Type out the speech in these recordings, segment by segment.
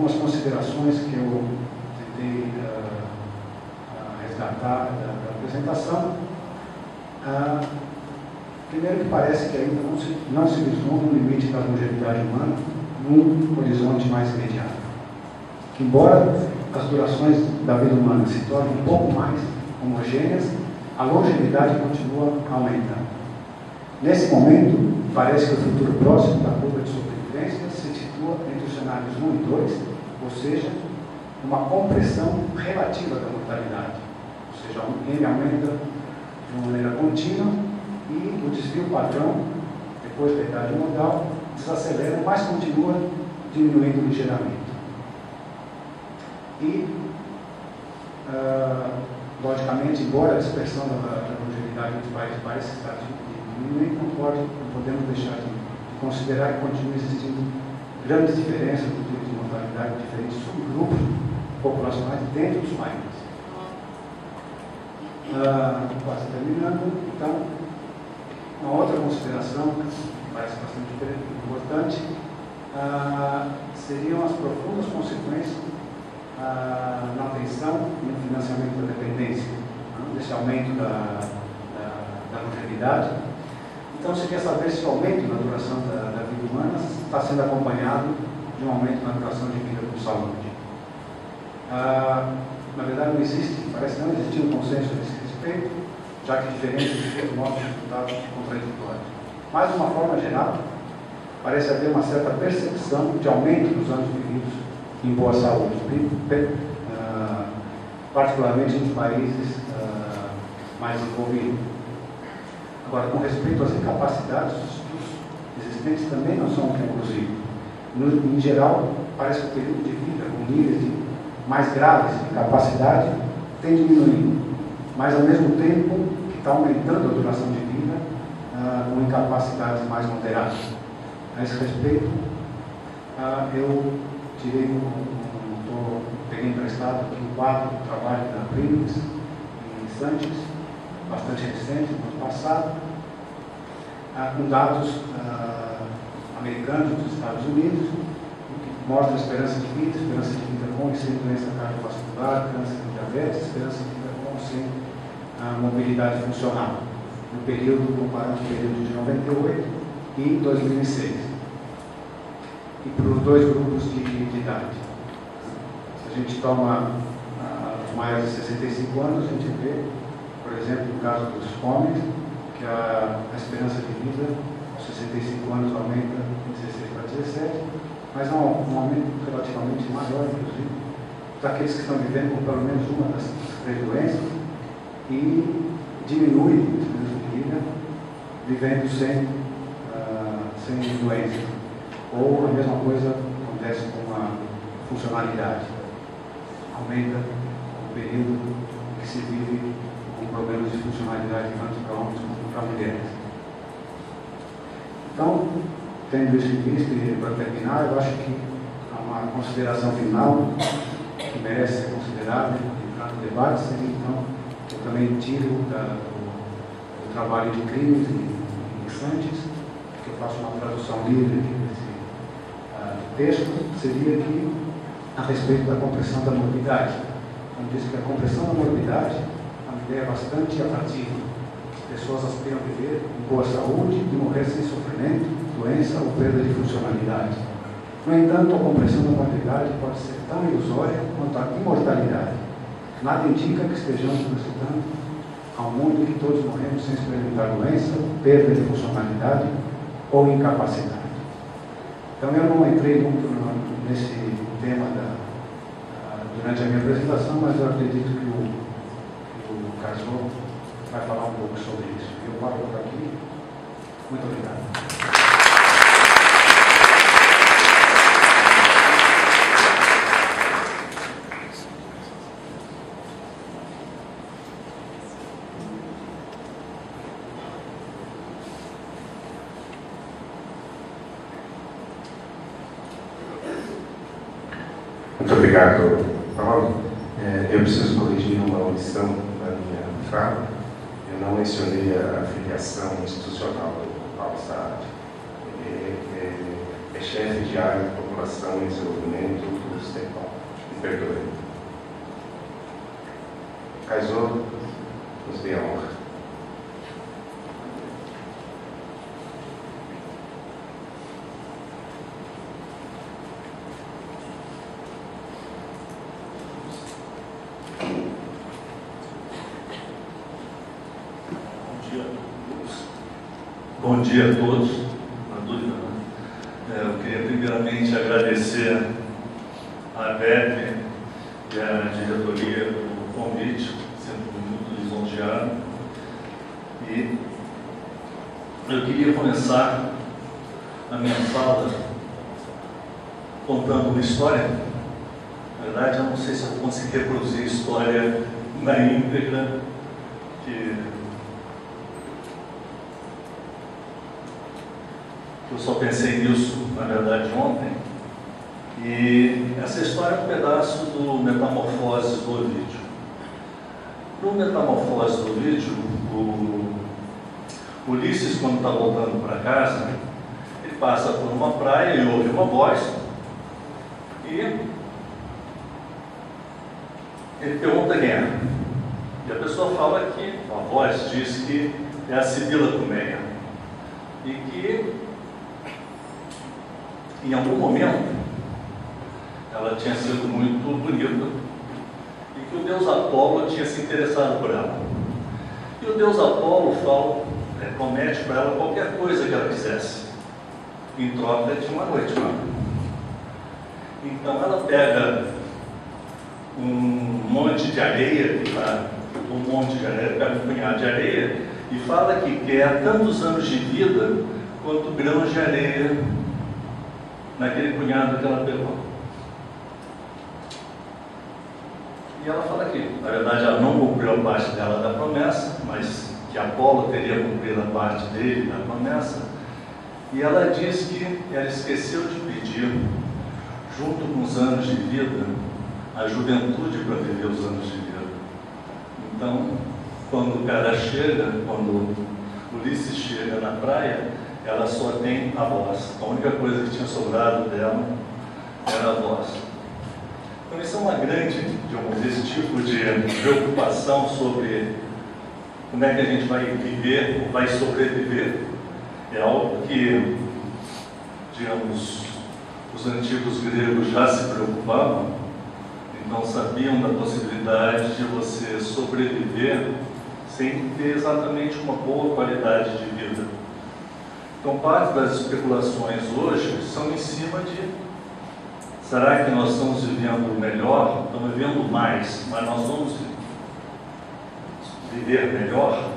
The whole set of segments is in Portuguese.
algumas considerações que eu tentei resgatar da apresentação. Primeiro, que parece que ainda não se vislumbra um limite da longevidade humana num horizonte mais imediato. Que, embora as durações da vida humana se tornem um pouco mais homogêneas, a longevidade continua aumentando. Nesse momento, parece que o futuro próximo da curva de sobrevivência se situa entre os cenários 1 e 2, ou seja, uma compressão relativa da mortalidade. Ou seja, o N aumenta de uma maneira contínua e o desvio padrão, depois da idade modal, desacelera, mas continua diminuindo ligeiramente. E, logicamente, embora a dispersão da longevidade dos países pareça estar diminuindo, não podemos deixar de considerar que continua existindo grandes diferenças do tipo de mortalidade de diferentes subgrupos populacionais dentro dos países. Quase terminando, então, uma outra consideração que parece bastante importante seriam as profundas consequências na atenção e no financiamento da dependência, desse aumento da longevidade. Então, se quer saber se o aumento na duração da vida humana está sendo acompanhado de um aumento na duração de vida com saúde. Na verdade, parece não existir um consenso a esse respeito, já que diferentes estudos mostram resultados contraditórios. Mas, de uma forma geral, parece haver uma certa percepção de aumento dos anos vividos em boa saúde, particularmente nos países mais desenvolvidos. Agora, com respeito às incapacidades, os estudos existentes também não são conclusivos. Em geral, parece que o período de vida com níveis mais graves de incapacidade tem diminuído, mas ao mesmo tempo que está aumentando a duração de vida com incapacidades mais moderadas. A esse respeito, eu peguei emprestado aqui o quadro do trabalho da Briggs em Sanches, bastante recente, no ano passado, com dados americanos dos Estados Unidos, que mostra a esperança de vida com e sem doença cardiovascular, câncer e diabetes, esperança de vida com e sem mobilidade funcional, no período, comparando o período de 98 e 2006. E para os dois grupos de idade. Se a gente toma os maiores de 65 anos, a gente vê, por exemplo, no caso dos homens, que a esperança de vida aos 65 anos aumenta de 16 para 17, mas é um aumento relativamente maior, inclusive, daqueles que estão vivendo com pelo menos uma das três doenças, e diminui a esperança de vida vivendo sem doença. Ou a mesma coisa acontece com a funcionalidade. Aumenta o período que se vive com problemas de funcionalidade tanto para homens como para mulheres. Então, tendo isso em vista e para terminar, eu acho que uma consideração final que merece ser considerada e entrar no debate seria, então, eu também tiro do trabalho de Crimes e Sanches, que eu faço uma tradução livre aqui desse texto, seria que a respeito da compressão da morbidade. Como diz que a compressão da morbidade é uma ideia bastante atrativa. As pessoas aspiram a viver em boa saúde e morrer sem sofrimento, doença ou perda de funcionalidade. No entanto, a compressão da morbidade pode ser tão ilusória quanto a imortalidade. Nada indica que estejamos transitando ao mundo em que todos morremos sem experimentar doença, perda de funcionalidade ou incapacidade. Então, eu não entrei muito nesse tema durante a minha apresentação, mas eu acredito que o Casou vai falar um pouco sobre isso. Eu paro por aqui. Muito obrigado. Muito obrigado, Paulo. Eu preciso corrigir uma omissão na minha fala. Eu não mencionei a filiação institucional do Paulo Saad. É chefe de área de população e desenvolvimento do perdoe. Casou, nos dê a honra. Bom dia a todos. Uma dúvida, né? Eu queria primeiramente agradecer à ABEP e à diretoria pelo convite, sempre muito lisonjeado. E eu queria começar a minha fala contando uma história. Na verdade, eu não sei se eu vou conseguir reproduzir a história na íntegra, que eu só pensei nisso, na verdade, ontem. E essa história é um pedaço do Metamorfoses do Ovídio. No Metamorfoses do Ovídio, o Ulisses, quando está voltando para casa, ele passa por uma praia e ouve uma voz. E ele pergunta quem é. E a pessoa fala que, a voz diz que é a Sibila Cumeia. E que em algum momento ela tinha sido muito bonita e que o deus Apolo tinha se interessado por ela. E o deus Apolo promete para ela qualquer coisa que ela quisesse, em troca de uma noite lá. Então ela pega um monte de areia, pega um punhado de areia e fala que quer tantos anos de vida quanto grãos de areia naquele punhado que ela pegou. E ela fala que, na verdade, ela não cumpriu a parte dela da promessa, mas que Apolo teria cumprido a parte dele da promessa. E ela diz que ela esqueceu de pedir, junto com os anos de vida, a juventude para viver os anos de vida. Então, quando o cara chega, quando Ulisses chega na praia, ela só tem a voz. A única coisa que tinha sobrado dela era a voz. Então isso é uma grande, digamos, esse tipo de preocupação sobre como é que a gente vai viver, ou vai sobreviver. É algo que, digamos, os antigos gregos já se preocupavam, então sabiam da possibilidade de você sobreviver sem ter exatamente uma boa qualidade de vida. Então, parte das especulações hoje são em cima de: será que nós estamos vivendo melhor? Estamos vivendo mais, mas nós vamos viver melhor?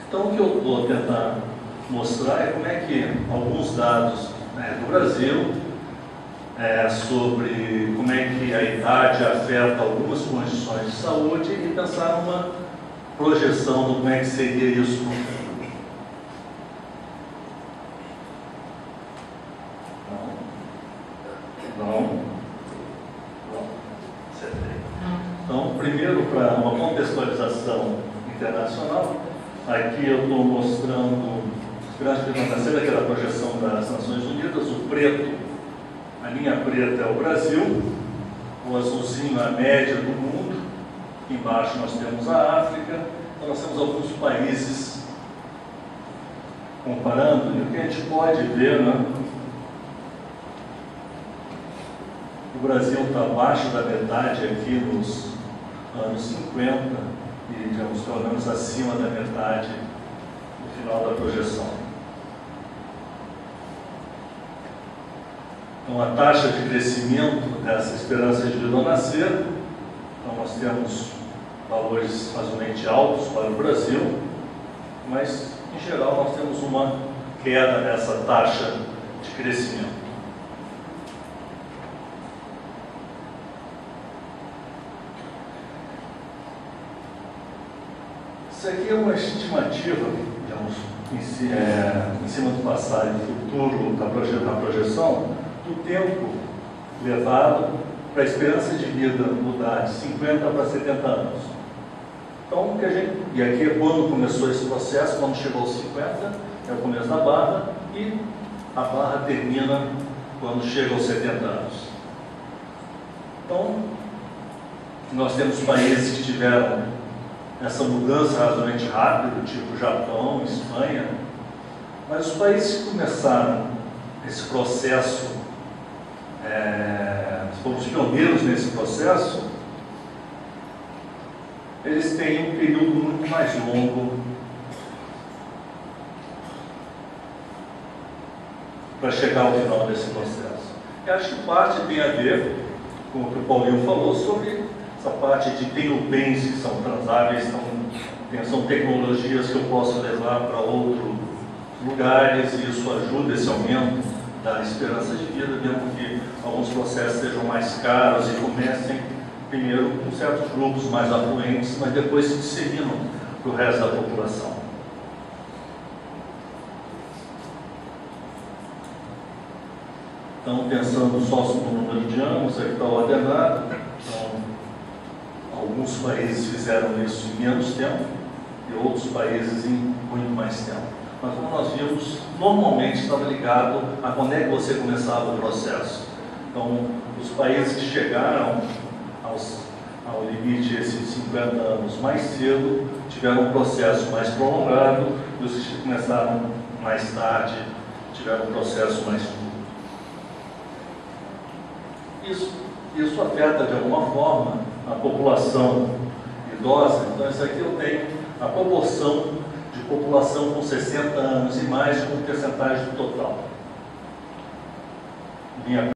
Então, o que eu vou tentar mostrar é como é que alguns dados do Brasil sobre como é que a idade afeta algumas condições de saúde e pensar numa projeção de como é que seria isso no futuro. Então, primeiro, para uma contextualização internacional, aqui eu estou mostrando os grandes financeiros, aquela projeção das Nações Unidas. O preto, a linha preta é o Brasil, o azulzinho é a média do mundo, embaixo nós temos a África, então nós temos alguns países comparando, e o que a gente pode ver, né? O Brasil está abaixo da metade aqui nos anos 50 e, digamos, pelo menos acima da metade no final da projeção. Então, a taxa de crescimento dessa esperança de vida ao nascer, então nós temos valores razoavelmente altos para o Brasil, mas, em geral, nós temos uma queda nessa taxa de crescimento. Isso aqui é uma estimativa, digamos, em cima do passado e futuro da projeção, do tempo levado para a esperança de vida mudar de 50 para 70 anos. Então, e aqui é quando começou esse processo, quando chegou aos 50, é o começo da barra, e a barra termina quando chega aos 70 anos. Então, nós temos países que tiveram essa mudança razoavelmente rápida, tipo Japão, Espanha, mas os países que começaram esse processo, fomos pioneiros nesse processo, eles têm um período muito mais longo para chegar ao final desse processo. E acho que parte tem a ver com o que o Paulinho falou sobre essa parte de tenho bens que são transáveis, são tecnologias que eu posso levar para outros lugares, e isso ajuda esse aumento da esperança de vida, mesmo que alguns processos sejam mais caros e comecem primeiro com certos grupos mais afluentes, mas depois se disseminam para o resto da população. Então, pensando só no número de anos, aqui está ordenado. Então, alguns países fizeram isso em menos tempo e outros países em muito mais tempo. Mas, como nós vimos, normalmente estava ligado a quando é que você começava o processo. Então, os países que chegaram ao limite esses 50 anos mais cedo tiveram um processo mais prolongado, e os que começaram mais tarde tiveram um processo mais curto. Isso afeta de alguma forma a população idosa. Então, isso aqui eu tenho a proporção de população com 60 anos e mais como percentagem do total.